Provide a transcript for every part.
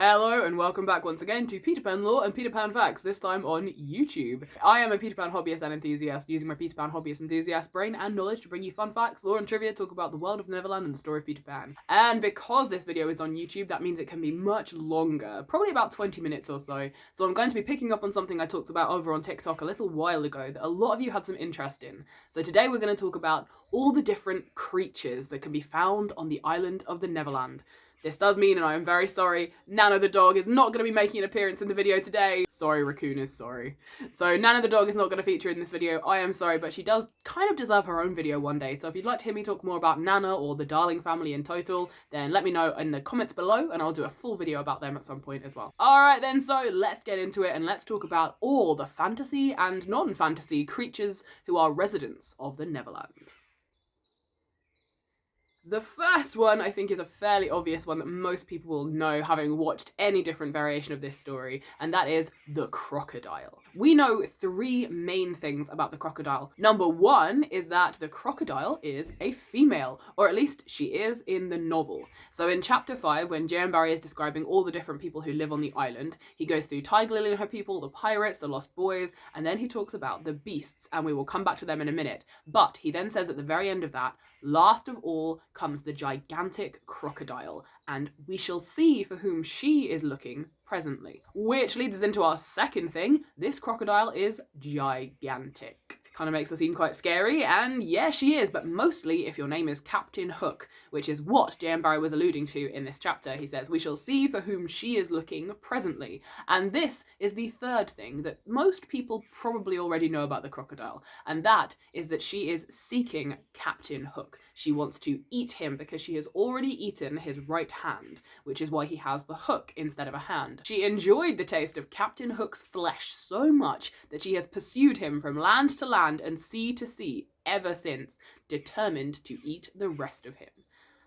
Hello and welcome back once again to Peter Pan Lore and Peter Pan Facts, this time on YouTube. I am a Peter Pan hobbyist and enthusiast, using my Peter Pan hobbyist enthusiast brain and knowledge to bring you fun facts, lore and trivia, talk about the world of Neverland and the story of Peter Pan. And because this video is on YouTube, that means it can be much longer, probably about 20 minutes or so. So I'm going to be picking up on something I talked about over on TikTok a little while ago that a lot of you had some interest in. So today we're going to talk about all the different creatures that can be found on the island of the Neverland. This does mean, and I am very sorry, Nana the dog is not going to be making an appearance in the video today. Sorry, Raccoon is sorry. So Nana the dog is not going to feature in this video. I am sorry, but she does kind of deserve her own video one day. So if you'd like to hear me talk more about Nana or the Darling family in total, then let me know in the comments below and I'll do a full video about them at some point as well. Alright then, so let's get into it and let's talk about all the fantasy and non-fantasy creatures who are residents of the Neverland. The first one, I think, is a fairly obvious one that most people will know having watched any different variation of this story, and that is the crocodile. We know three main things about the crocodile. Number one is that the crocodile is a female, or at least she is in the novel. So in chapter 5, when J.M. Barrie is describing all the different people who live on the island, he goes through Tiger Lily and her people, the pirates, the lost boys, and then he talks about the beasts, and we will come back to them in a minute. But he then says at the very end of that, last of all comes the gigantic crocodile, and we shall see for whom she is looking presently. Which leads us into our second thing. This crocodile is gigantic. Kind of makes her seem quite scary, and yeah, she is, but mostly if your name is Captain Hook, which is what J.M. Barrie was alluding to in this chapter. He says, we shall see for whom she is looking presently. And this is the third thing that most people probably already know about the crocodile, and that is that she is seeking Captain Hook. She wants to eat him because she has already eaten his right hand, which is why he has the hook instead of a hand. She enjoyed the taste of Captain Hook's flesh so much that she has pursued him from land to land and sea to sea ever since, determined to eat the rest of him.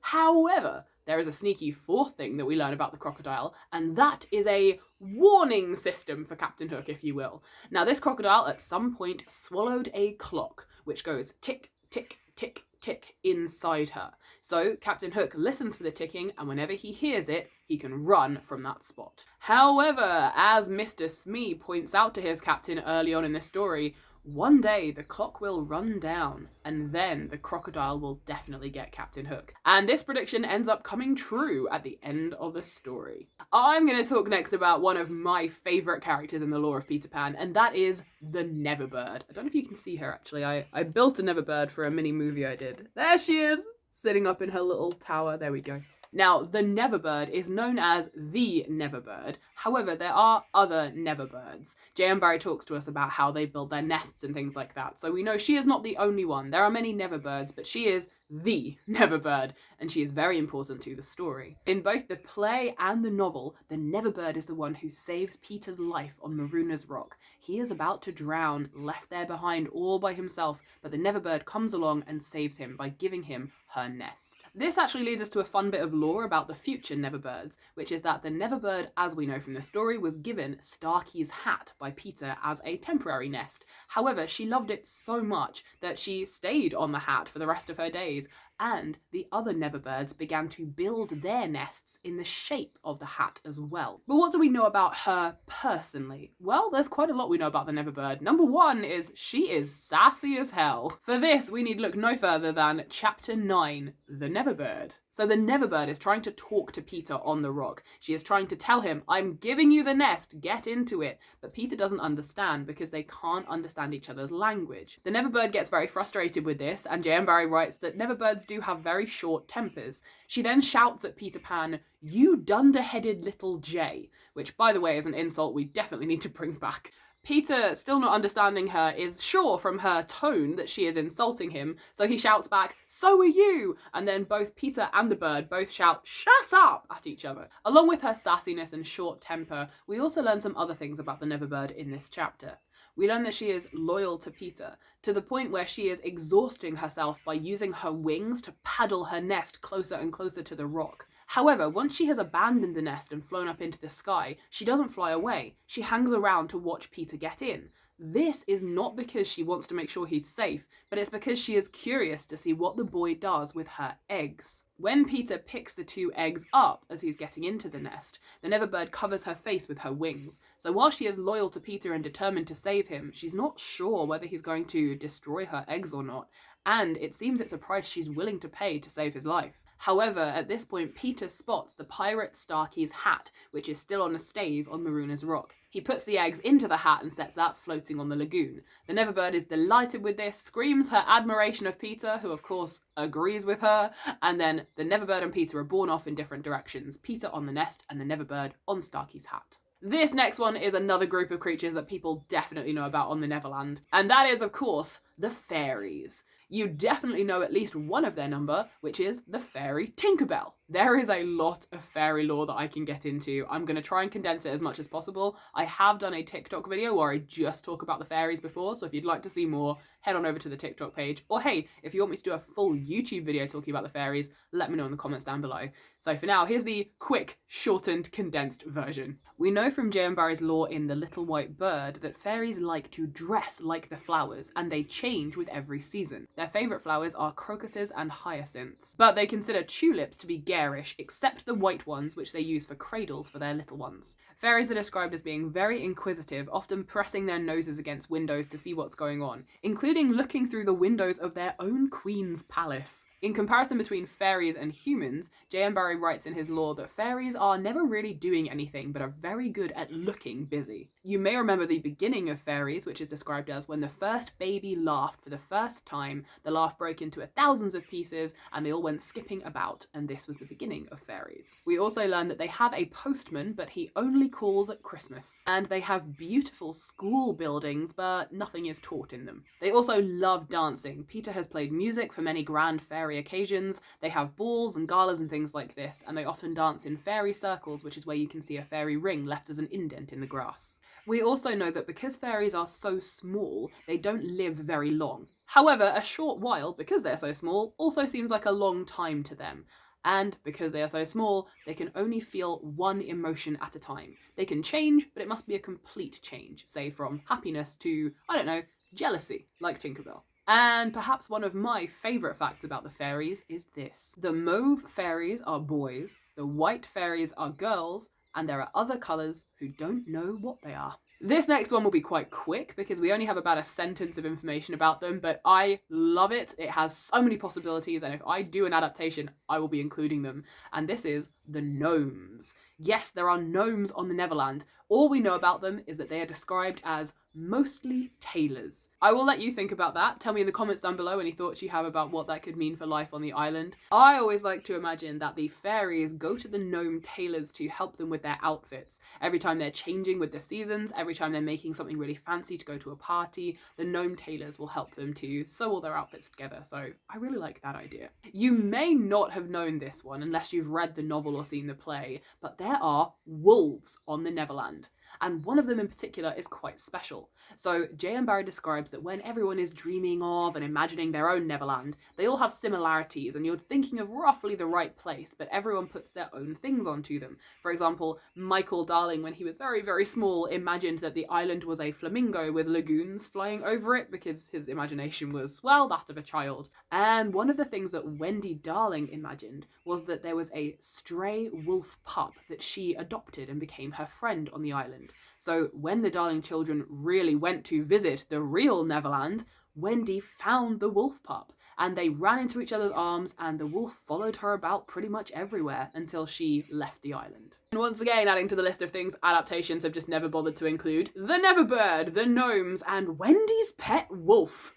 However, there is a sneaky fourth thing that we learn about the crocodile, and that is a warning system for Captain Hook, if you will. Now, this crocodile at some point swallowed a clock, which goes tick, tick, tick, tick inside her. So Captain Hook listens for the ticking, and whenever he hears it, he can run from that spot. However, as Mr. Smee points out to his captain early on in the story, one day the clock will run down, and then the crocodile will definitely get Captain Hook. And this prediction ends up coming true at the end of the story. I'm going to talk next about one of my favourite characters in the lore of Peter Pan, and that is the Neverbird. I don't know if you can see her actually. I built a Neverbird for a mini movie I did. There she is, sitting up in her little tower. There we go. Now, the Neverbird is known as the Neverbird. However, there are other Neverbirds. J.M. Barrie talks to us about how they build their nests and things like that. So we know she is not the only one. There are many Neverbirds, but she is the Neverbird, and she is very important to the story. In both the play and the novel, the Neverbird is the one who saves Peter's life on Maruna's Rock. He is about to drown, left there behind all by himself, but the Neverbird comes along and saves him by giving him her nest. This actually leads us to a fun bit of lore about the future Neverbirds, which is that the Neverbird, as we know from the story, was given Starkey's hat by Peter as a temporary nest. However, she loved it so much that she stayed on the hat for the rest of her days, and the other Neverbirds began to build their nests in the shape of the hat as well. But what do we know about her personally? Well, there's quite a lot we know about the Neverbird. Number one is she is sassy as hell. For this, we need look no further than chapter 9, the Neverbird. So the Neverbird is trying to talk to Peter on the rock. She is trying to tell him, I'm giving you the nest, get into it. But Peter doesn't understand because they can't understand each other's language. The Neverbird gets very frustrated with this, and J.M. Barrie writes that Neverbirds do have very short tempers. She then shouts at Peter Pan, you dunderheaded little Jay, which by the way is an insult we definitely need to bring back. Peter, still not understanding her, is sure from her tone that she is insulting him, so he shouts back, so are you! And then both Peter and the bird both shout, shut up! At each other. Along with her sassiness and short temper, we also learn some other things about the Neverbird in this chapter. We learn that she is loyal to Peter, to the point where she is exhausting herself by using her wings to paddle her nest closer and closer to the rock. However, once she has abandoned the nest and flown up into the sky, she doesn't fly away. She hangs around to watch Peter get in. This is not because she wants to make sure he's safe, but it's because she is curious to see what the boy does with her eggs. When Peter picks the 2 eggs up as he's getting into the nest, the Neverbird covers her face with her wings. So while she is loyal to Peter and determined to save him, she's not sure whether he's going to destroy her eggs or not, and it seems it's a price she's willing to pay to save his life. However, at this point, Peter spots the pirate Starkey's hat, which is still on a stave on Maruna's rock. He puts the eggs into the hat and sets that floating on the lagoon. The Neverbird is delighted with this, screams her admiration of Peter, who of course agrees with her, and then the Neverbird and Peter are borne off in different directions, Peter on the nest and the Neverbird on Starkey's hat. This next one is another group of creatures that people definitely know about on the Neverland, and that is, of course, the fairies. You definitely know at least one of their number, which is the fairy Tinkerbell. There is a lot of fairy lore that I can get into. I'm going to try and condense it as much as possible. I have done a TikTok video where I just talk about the fairies before, so if you'd like to see more, head on over to the TikTok page. Or hey, if you want me to do a full YouTube video talking about the fairies, let me know in the comments down below. So for now, here's the quick, shortened, condensed version. We know from J.M. Barrie's lore in The Little White Bird that fairies like to dress like the flowers, and they change with every season. Their favourite flowers are crocuses and hyacinths, but they consider tulips to be garish, except the white ones, which they use for cradles for their little ones. Fairies are described as being very inquisitive, often pressing their noses against windows to see what's going on, including looking through the windows of their own queen's palace. In comparison between fairies and humans, J.M. Barrie writes in his lore that fairies are never really doing anything, but are very good at looking busy. You may remember the beginning of fairies, which is described as when the first baby laughed for the first time, the laugh broke into thousands of pieces, and they all went skipping about, and this was the beginning of fairies. We also learn that they have a postman, but he only calls at Christmas. And they have beautiful school buildings, but nothing is taught in them. They also love dancing. Peter has played music for many grand fairy occasions. They have balls and galas and things like this, and they often dance in fairy circles, which is where you can see a fairy ring left as an indent in the grass. We also know that because fairies are so small, they don't live very long. However, a short while, because they're so small, also seems like a long time to them. And because they are so small, they can only feel one emotion at a time. They can change, but it must be a complete change, say from happiness to, I don't know, jealousy, like Tinkerbell. And perhaps one of my favourite facts about the fairies is this. The mauve fairies are boys, the white fairies are girls, and there are other colours who don't know what they are. This next one will be quite quick because we only have about a sentence of information about them, but I love it. It has so many possibilities, and if I do an adaptation, I will be including them. And this is the gnomes. Yes, there are gnomes on the Neverland. All we know about them is that they are described as mostly tailors. I will let you think about that. Tell me in the comments down below any thoughts you have about what that could mean for life on the island. I always like to imagine that the fairies go to the gnome tailors to help them with their outfits. Every time they're changing with the seasons, every time they're making something really fancy to go to a party, the gnome tailors will help them to sew all their outfits together. So I really like that idea. You may not have known this one unless you've read the novel or seen the play, but there are wolves on the Neverland. And one of them in particular is quite special. So J.M. Barrie describes that when everyone is dreaming of and imagining their own Neverland, they all have similarities and you're thinking of roughly the right place, but everyone puts their own things onto them. For example, Michael Darling, when he was very, very small, imagined that the island was a flamingo with lagoons flying over it because his imagination was, well, that of a child. And one of the things that Wendy Darling imagined was that there was a stray wolf pup that she adopted and became her friend on the island. So when the Darling children really went to visit the real Neverland, Wendy found the wolf pup and they ran into each other's arms and the wolf followed her about pretty much everywhere until she left the island. And once again, adding to the list of things adaptations have just never bothered to include: the Neverbird, the gnomes, and Wendys Pet wolf.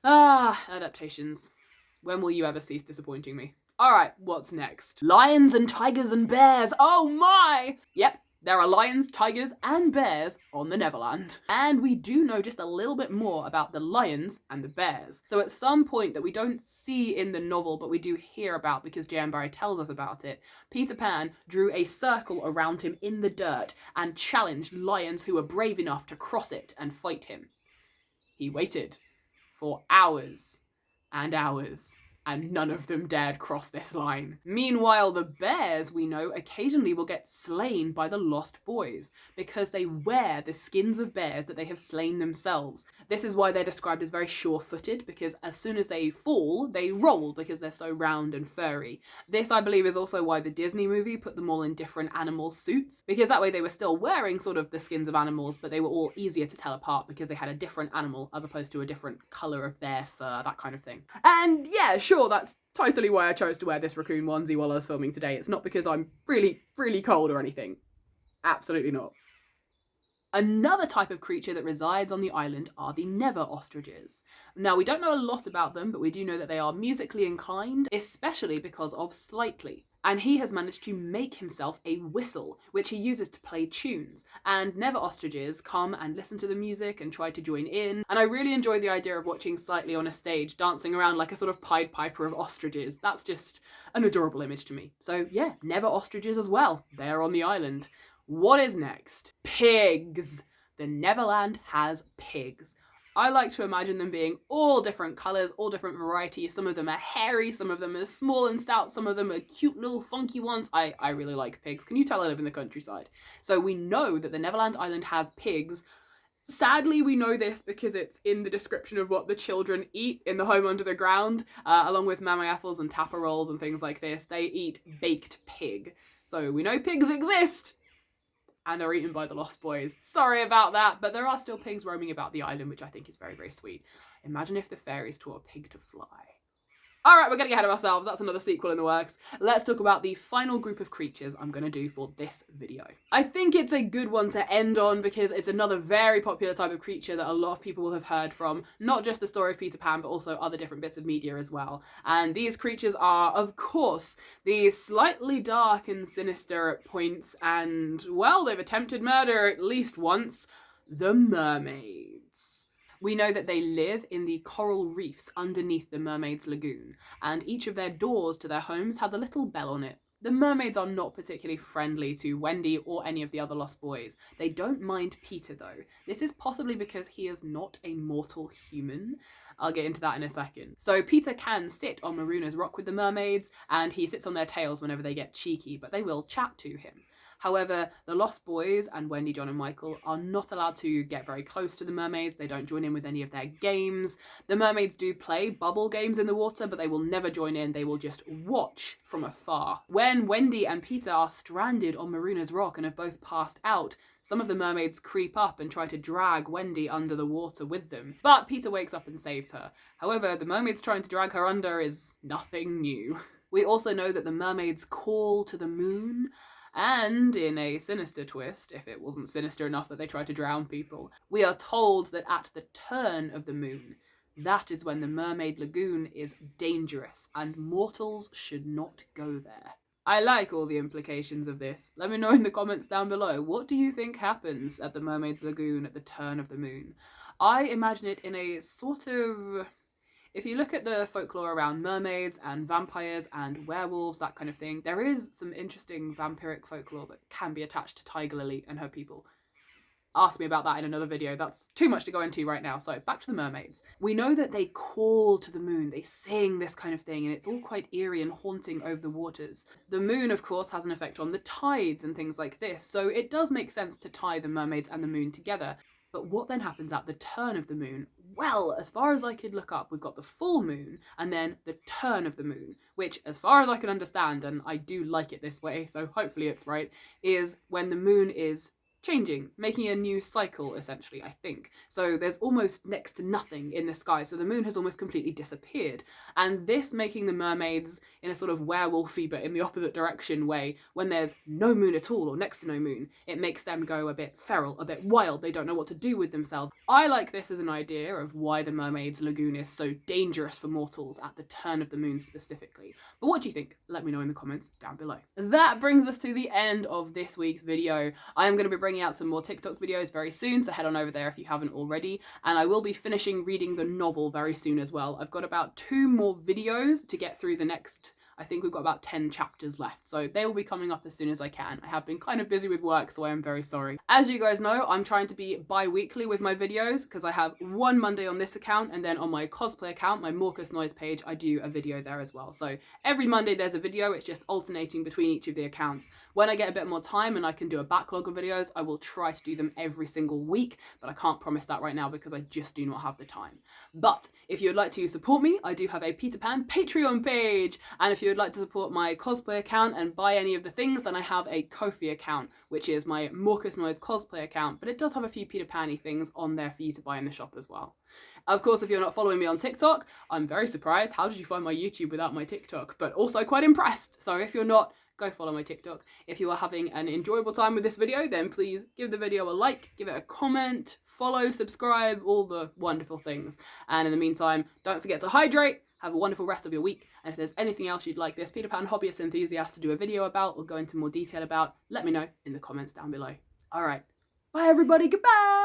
Ah, adaptations. When will you ever cease disappointing me? Alright, what's next? Lions and tigers and bears, oh my! Yep. There are lions, tigers, and bears on the Neverland. And we do know just a little bit more about the lions and the bears. So at some point that we don't see in the novel, but we do hear about because J.M. Barrie tells us about it, Peter Pan drew a circle around him in the dirt and challenged lions who were brave enough to cross it and fight him. He waited for hours and hours and none of them dared cross this line. Meanwhile, the bears, we know, occasionally will get slain by the lost boys because they wear the skins of bears that they have slain themselves. This is why they're described as very sure-footed, because as soon as they fall, they roll because they're so round and furry. This, I believe, is also why the Disney movie put them all in different animal suits, because that way they were still wearing sort of the skins of animals, but they were all easier to tell apart because they had a different animal as opposed to a different colour of bear fur, that kind of thing. And yeah, sure, that's totally why I chose to wear this raccoon onesie while I was filming today. It's not because I'm really, really cold or anything. Absolutely not. Another type of creature that resides on the island are the Never Ostriches. Now, we don't know a lot about them, but we do know that they are musically inclined, especially because of Slightly. And he has managed to make himself a whistle, which he uses to play tunes. And Never Ostriches come and listen to the music and try to join in. And I really enjoy the idea of watching Slightly on a stage, dancing around like a sort of Pied Piper of ostriches. That's just an adorable image to me. So yeah, Never Ostriches as well. They're on the island. What is next? Pigs. The Neverland has pigs. I like to imagine them being all different colours, all different varieties. Some of them are hairy, some of them are small and stout, some of them are cute little funky ones. I really like pigs. Can you tell I live in the countryside? So we know that the Neverland Island has pigs. Sadly, we know this because it's in the description of what the children eat in the home under the ground, along with mammy apples and tapper rolls and things like this. They eat baked pig. So we know pigs exist and are eaten by the Lost Boys. Sorry about that, but there are still pigs roaming about the island, which I think is very, very sweet. Imagine if the fairies taught a pig to fly. All right, we're getting ahead of ourselves. That's another sequel in the works. Let's talk about the final group of creatures I'm going to do for this video. I think it's a good one to end on because it's another very popular type of creature that a lot of people will have heard from, not just the story of Peter Pan, but also other different bits of media as well. And these creatures are, of course, these slightly dark and sinister at points, and, well, they've attempted murder at least once, the mermaids. We know that they live in the coral reefs underneath the mermaid's lagoon, and each of their doors to their homes has a little bell on it. The mermaids are not particularly friendly to Wendy or any of the other Lost Boys. They don't mind Peter though. This is possibly because he is not a mortal human. I'll get into that in a second. So Peter can sit on Maruna's rock with the mermaids, and he sits on their tails whenever they get cheeky, but they will chat to him. However, the Lost Boys and Wendy, John and Michael are not allowed to get very close to the mermaids. They don't join in with any of their games. The mermaids do play bubble games in the water, but they will never join in. They will just watch from afar. When Wendy and Peter are stranded on Maruna's rock and have both passed out, some of the mermaids creep up and try to drag Wendy under the water with them. But Peter wakes up and saves her. However, the mermaids trying to drag her under is nothing new. We also know that the mermaids call to the moon, and in a sinister twist, if it wasn't sinister enough that they try to drown people, we are told that at the turn of the moon, that is when the mermaid lagoon is dangerous and mortals should not go there. I like all the implications of this. Let me know in the comments down below. What do you think happens at the mermaid's lagoon at the turn of the moon? I imagine it in a sort of... If you look at the folklore around mermaids and vampires and werewolves, that kind of thing, there is some interesting vampiric folklore that can be attached to Tiger Lily and her people. Ask me about that in another video. That's too much to go into right now. So back to the mermaids. We know that they call to the moon. They sing this kind of thing, and it's all quite eerie and haunting over the waters. The moon, of course, has an effect on the tides and things like this. So it does make sense to tie the mermaids and the moon together. But what then happens at the turn of the moon? Well, as far as I could look up, we've got the full moon and then the turn of the moon, which, as far as I can understand, and I do like it this way, so hopefully it's right, is when the moon is changing, making a new cycle, essentially, I think. So there's almost next to nothing in the sky, so the moon has almost completely disappeared. And this making the mermaids in a sort of werewolfy, but in the opposite direction way, when there's no moon at all, or next to no moon, it makes them go a bit feral, a bit wild. They don't know what to do with themselves. I like this as an idea of why the mermaid's lagoon is so dangerous for mortals at the turn of the moon specifically. But what do you think? Let me know in the comments down below. That brings us to the end of this week's video. I am going to be bringing out some more TikTok videos very soon, so head on over there if you haven't already, and I will be finishing reading the novel very soon as well. I've got about 2 more videos to get through the next, I think we've got about 10 chapters left, so they will be coming up as soon as I can. I have been kind of busy with work, so I am very sorry. As you guys know, I'm trying to be bi-weekly with my videos because I have one Monday on this account, and then on my cosplay account, my MaukusNoise page, I do a video there as well. So every Monday there's a video, it's just alternating between each of the accounts. When I get a bit more time and I can do a backlog of videos, I will try to do them every single week, but I can't promise that right now because I just do not have the time. But if you would like to support me, I do have a Peter Pan Patreon page, and if you would like to support my cosplay account and buy any of the things, then I have a Ko-fi account, which is my MaukusNoise cosplay account, but it does have a few Peter Pan-y things on there for you to buy in the shop as well. Of course, if you're not following me on TikTok, I'm very surprised. How did you find my YouTube without my TikTok? But also quite impressed. So if you're not, go follow my TikTok. If you are having an enjoyable time with this video, then please give the video a like, give it a comment, follow, subscribe, all the wonderful things. And in the meantime, don't forget to hydrate, have a wonderful rest of your week. And if there's anything else you'd like this Peter Pan hobbyist enthusiast to do a video about or go into more detail about, let me know in the comments down below. All right. Bye everybody, goodbye!